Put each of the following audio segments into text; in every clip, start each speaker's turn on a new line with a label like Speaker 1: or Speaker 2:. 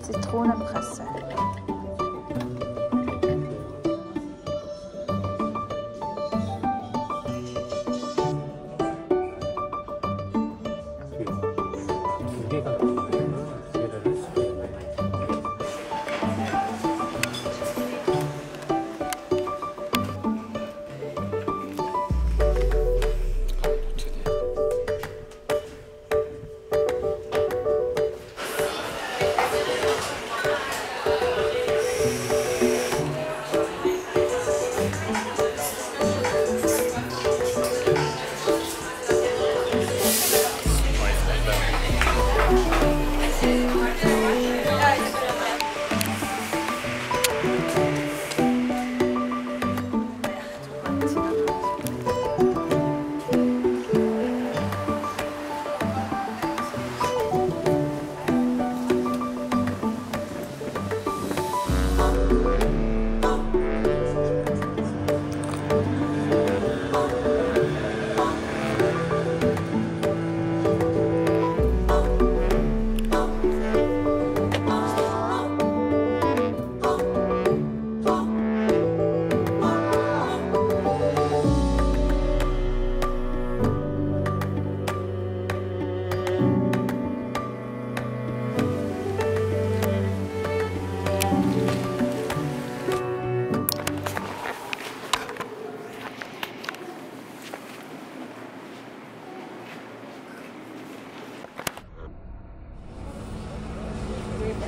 Speaker 1: Zitronenpresse.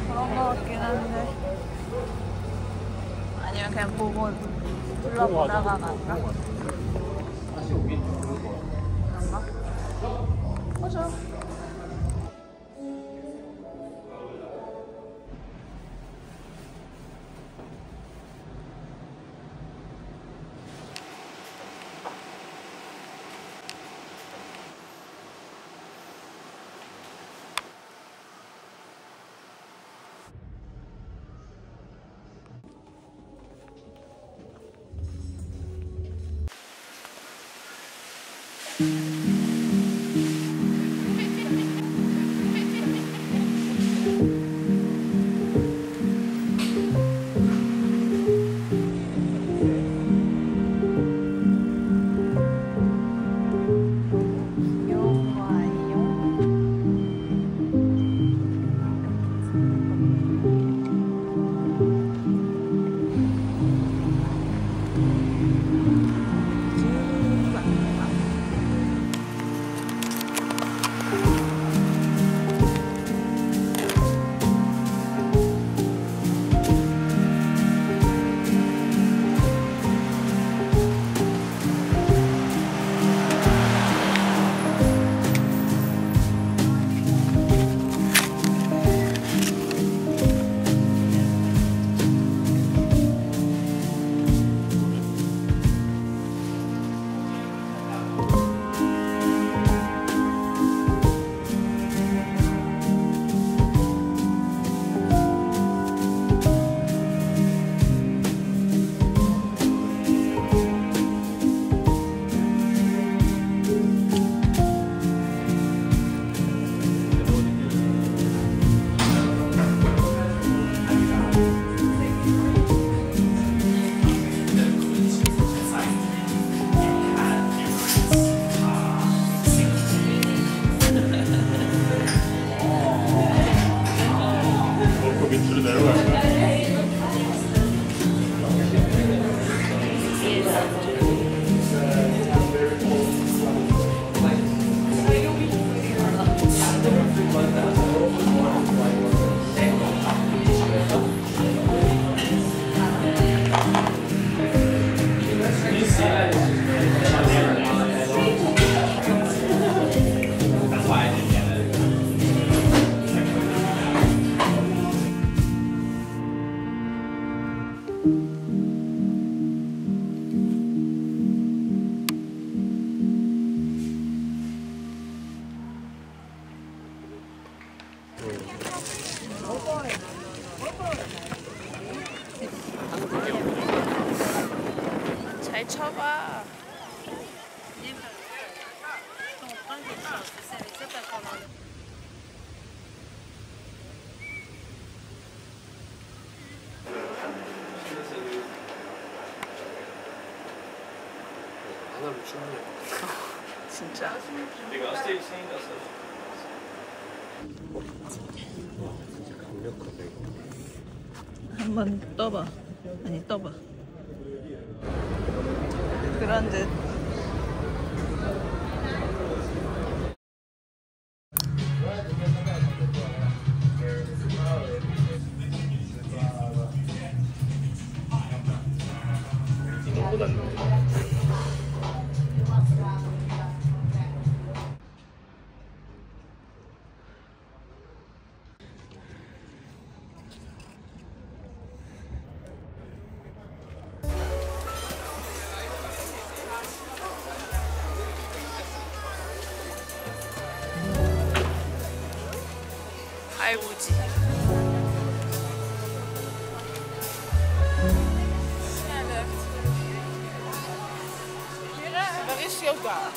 Speaker 1: 그런 거 같긴 한데 아니면 그냥 보고 둘러보다가 갈까?
Speaker 2: 다시 오긴 그럴 거야.
Speaker 1: 그런가? 보자.
Speaker 2: 하나로 충분해.
Speaker 1: 진짜.
Speaker 2: 강력하네.
Speaker 1: 한번 떠봐. 아니 떠봐. 그런 듯. 알고지.
Speaker 3: Waar is hij ook daar?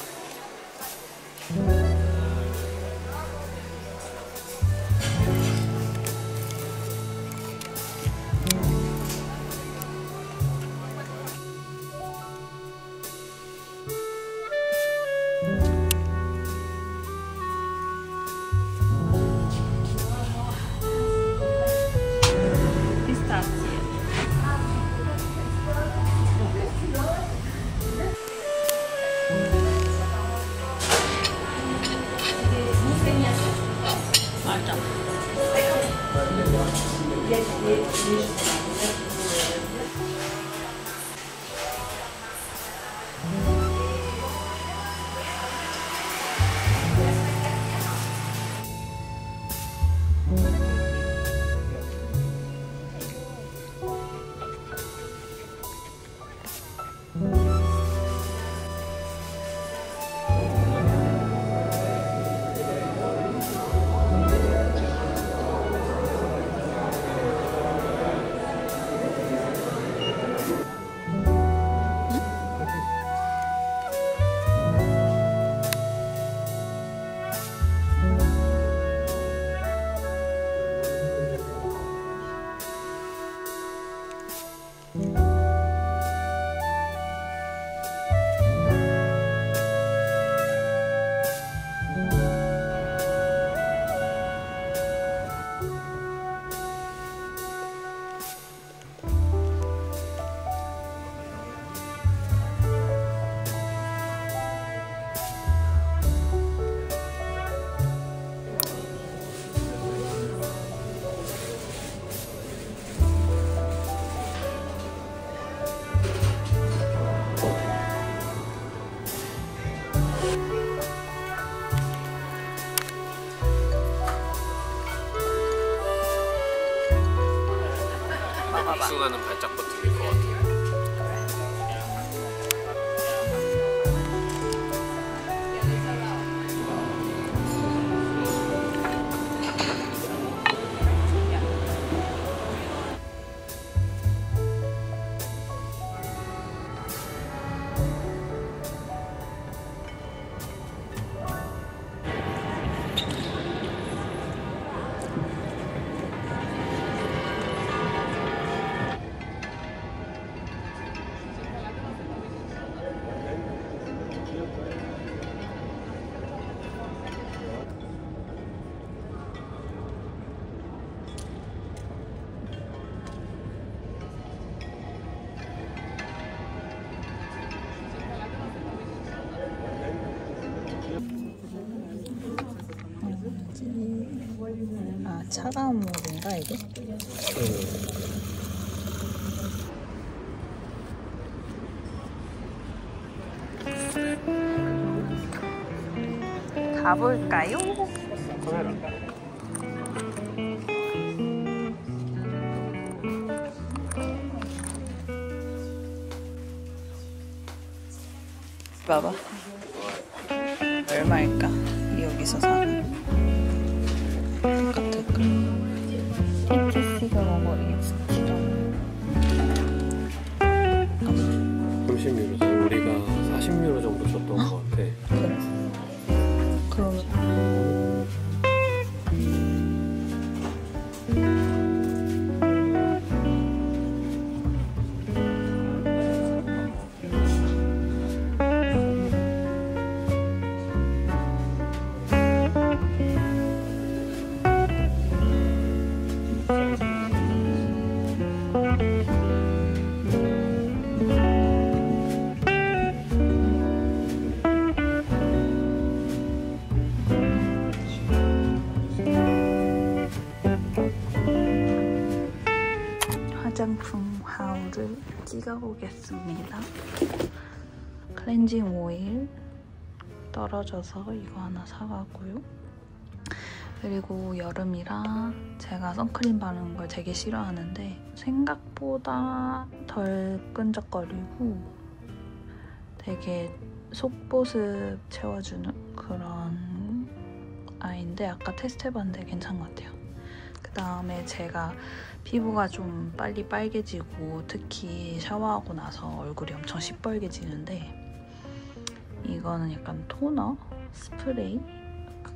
Speaker 2: 복숭아는 발작 버튼일 것 같아.
Speaker 1: 아, 차가운 물인가 이게? 가볼까요?
Speaker 2: 카메라.
Speaker 1: 봐봐. 얼마일까? 여기서 사는 똑같을까? 티켓시가 먹어리겠지.
Speaker 2: 30유로. 우리가 40유로 정도 줬던 것 같아.
Speaker 1: 그래. 찍어보겠습니다. 클렌징 오일 떨어져서 이거 하나 사가고요. 그리고 여름이라 제가 선크림 바르는 걸 되게 싫어하는데 생각보다 덜 끈적거리고 되게 속보습 채워주는 그런 아이인데 아까 테스트해봤는데 괜찮은 것 같아요. 그 다음에 제가 피부가 좀 빨리 빨개지고 특히 샤워하고 나서 얼굴이 엄청 시뻘개지는데 이거는 약간 토너? 스프레이?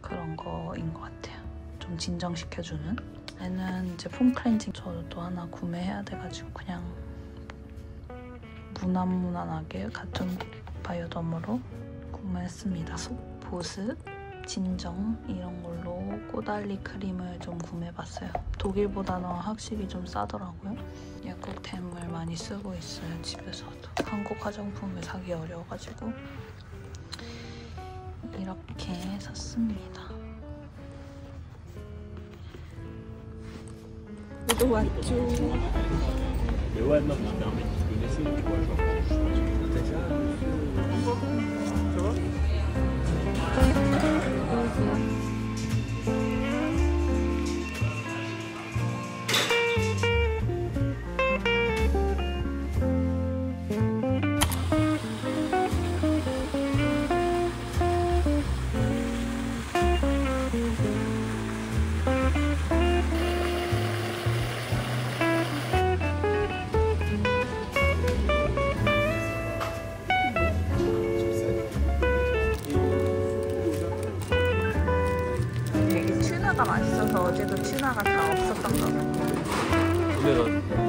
Speaker 1: 그런 거인 것 같아요. 좀 진정시켜주는. 얘는 이제 폼 클렌징 저도 또 하나 구매해야 돼가지고 그냥 무난무난하게 같은 바이오덤으로 구매했습니다. 속 보습, 진정 이런 걸로 꼬달리 크림을 좀 구매해봤어요. 독일보다는 확실히 좀 싸더라고요. 약국템을 많이 쓰고 있어요, 집에서도. 한국 화장품을 사기 어려워가지고 이렇게 샀습니다. 모두 왔죠. 튜나가 맛있어서 어제도 튜나가 다 없었던 거 같아요.
Speaker 2: 오늘은